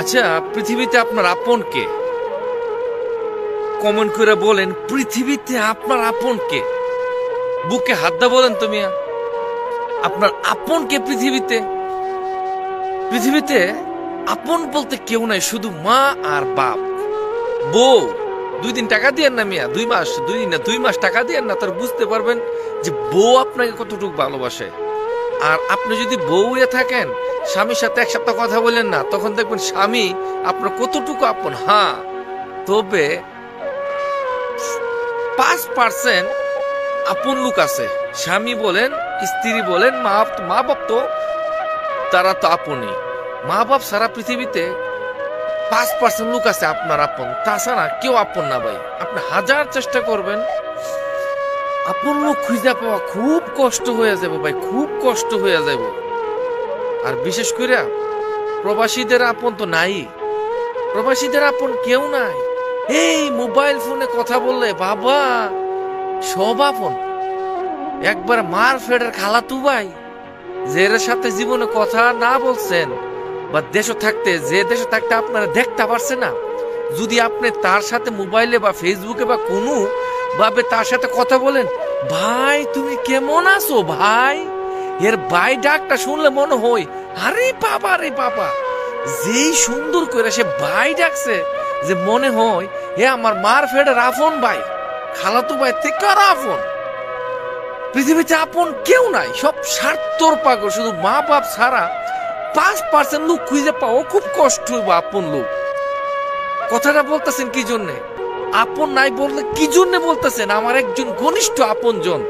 আচ্ছা, পৃথিবীতে আপনার আপন কে? কমেন্ট করে বলেন, পৃথিবীতে আপনার আপন কে? বুকে হাত দা বলেন তো মিয়া, আপনার আপন কে পৃথিবীতে? পৃথিবীতে আপন বলতে কেউ নাই, শুধু মা আর বাপ। বউ 2 দিন টাকা দিয়েন না মিয়া, 2 মাস, 2 দিন না 2 মাস টাকা দিয়েন না, তার বুঝতে পারবেন যে বউ আপনাকে কতটুকু ভালোবাসে। আর আপনি যদি বউ হয়ে থাকেন, স্বামীর সাথে 1 সপ্তাহ কথা বলেন না, তখন দেখবেন স্বামী আপনার কতটুকু আপন। হ্যাঁ, তবে 5% আপন লোক আছে। স্বামী বলেন, স্ত্রী বলেন, মা বাপ তো তারা তো আপনই। মা বাপ সারা পৃথিবীতে 5% লোক আছে আপনার আপন, তাছাড়া কেউ আপন না ভাই। আপনি হাজার চেষ্টা করবেন, আপন লোক খুঁজে পাওয়া খুব কষ্ট হয়ে যাবে ভাই, খুব কষ্ট হয়ে যাবে। আর বিশেষ করে প্রবাসীদের আপন তো নাই, প্রবাসীদের আপন কেউ নাই। এই মোবাইল ফোনে কথা বললে বাবা সব আপন। একবার মার ফেডের খালাতু ভাই, যে সাথে জীবনে কথা না বলছেন, বা দেশে থাকতে আপনারা দেখতে পারছে না, যদি আপনি তার সাথে মোবাইলে বা ফেসবুকে বা কোনো ভাবে তার সাথে কথা বলেন, ভাই তুমি কেমন আছো ভাই, এর ভাই ডাকটা শুনলে মনে হয় আরে বাবা রে বাবা, যেই সুন্দর করে সে ভাই ডাকছে, যে মনে হয় হে আমার মার ফেডের আপন ভাই, খালাতু ভাই থেকে আর আপন। পৃথিবীতে আপন কেউ নাই, সব স্বার্থর পাগল। শুধু মা বাপ ছাড়া 5% লোক খুঁজে পাও খুব কষ্ট হইব আপন লোক। কথাটা বলতেছেন কি জন্যে? আপন নাই বললে কি জন্যে বলতেছেন? আমার একজন ঘনিষ্ঠ আপন জন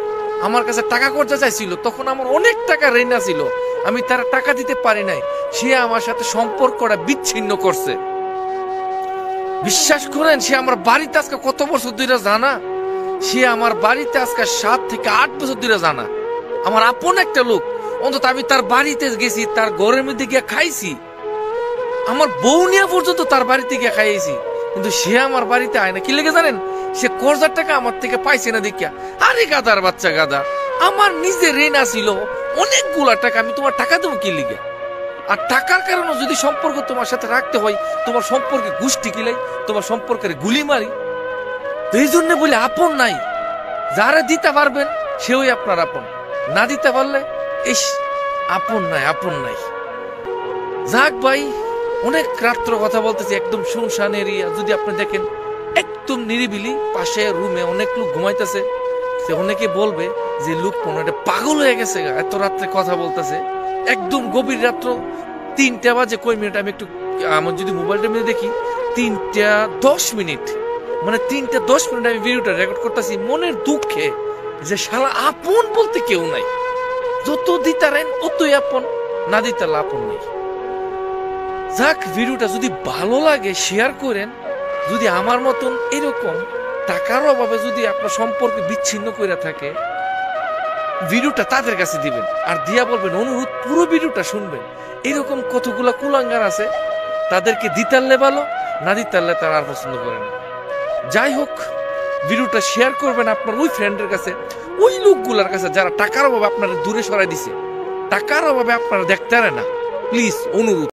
আমার কাছে টাকা খরচা চাইছিল, তখন আমার অনেক টাকা ঋণ ছিল, আমি তার টাকা দিতে পারি নাই, সে আমার সাথে সম্পর্কটা বিচ্ছিন্ন করছে। বিশ্বাস করেন, সে আমার বাড়িতে আজকে কত বছর ধরে জানা, সে আমার বাড়িতে আজকে 7 থেকে 8 বছর ধরে জানা। আমার আপন একটা লোক, অন্তত আমি তার বাড়িতে গেছি, তার ঘরের মধ্যে গিয়ে খাইছি, আমার বউ নিয়ে পর্যন্ত তার বাড়িতে গিয়ে খাইয়েছি, কিন্তু সে আমার বাড়িতে আয় না। কি লেগে জানেন? সে কর্জার টাকা আমার থেকে পাইছে না দেখিয়া। আরে গাদার বাচ্চা গাদা, আমার নিজের ঋণ ছিল অনেকগুলা টাকা, আমি তোমার টাকা দেবো কি লিগে? আর টাকার কারণে যদি সম্পর্ক তোমার সাথে রাখতে হয়, তোমার সম্পর্কে গোষ্ঠী কিলাই, তোমার সম্পর্কের গুলি মারি। তো এই জন্য বলে আপন নাই। যারা দিতে পারবেন সেও আপনার আপন, না দিতে পারলে ইস আপন নাই, আপন নাই। যাক ভাই, অনেক রাত্র কথা বলতেছি, একদম শুনশান এরিয়া। যদি আপনি দেখেন একদম নিরিবিলি, পাশে রুমে অনেক লোক ঘুমাইতেছে, সে অনেকে বলবে যে লোক মনে হয় পাগল হয়ে গেছে, এত রাত্রে কথা বলতেছে। একদম গভীর রাত্র, 3টা বাজে কয় মিনিট, আমি একটু আমার যদি মোবাইলটা মিলে দেখি 3টা 10 মিনিট, মানে 3টা 10 মিনিট আমি ভিডিওটা রেকর্ড করতেছি মনের দুঃখে, যে শালা আপন বলতে কেউ নাই। যত দিতারেন অতই আপন, না দিতার আপন নেই। যাক, ভিডিওটা যদি ভালো লাগে শেয়ার করেন। যদি আমার মতন এরকম টাকার অভাবে যদি আপনার সম্পর্ক বিচ্ছিন্ন করে থাকে, ভিডিওটা তাদের কাছে দিবেন, আর দিয়া বলবেন অনুরোধ পুরো ভিডিওটা শুনবেন। এরকম কতগুলা কুলাঙ্গার আছে, তাদেরকে দিতারলে ভালো, না দিতারলে তারা আর পছন্দ করে না। যাই হোক, ভিডিওটা শেয়ার করবেন আপনার ওই ফ্রেন্ডের কাছে, ওই লোকগুলার কাছে যারা টাকার অভাবে আপনারা দূরে সরাই দিছে, টাকার অভাবে আপনারা দেখতে পারে না। প্লিজ অনুরোধ।